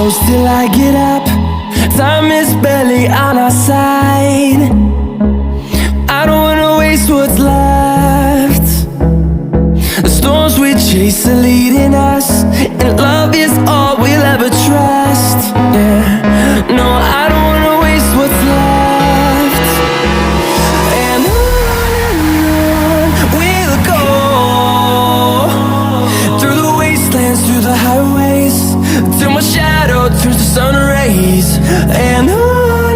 close till I get up. Time is barely on our side. I don't wanna waste what's left. The storms we chase are leading us, and love is all we'll ever trust. Yeah, no, I don't wanna waste what's left. And on we'll go, through the wastelands, through the highways, till my shadow turns to sun rays. And on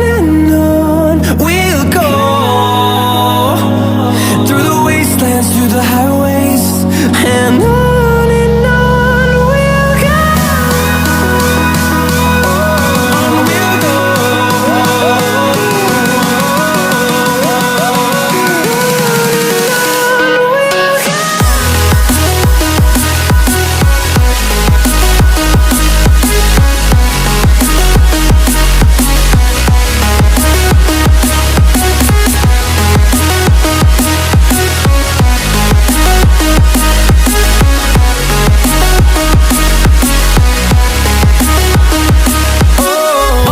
we'll go, through the wastelands, through the highways, and on we'll go.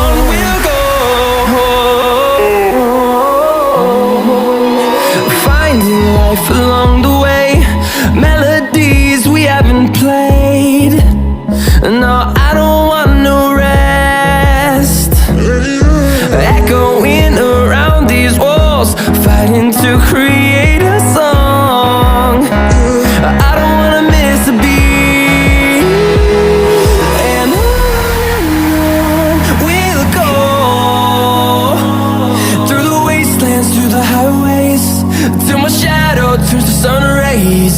On we'll go. Along the way, melodies we haven't played. No, I don't want no rest. Echoing around these walls, fighting to create a song. I don't wanna miss a beat. And on we'll go, through the wastelands, through the highways, till my shadow turns to sun rays.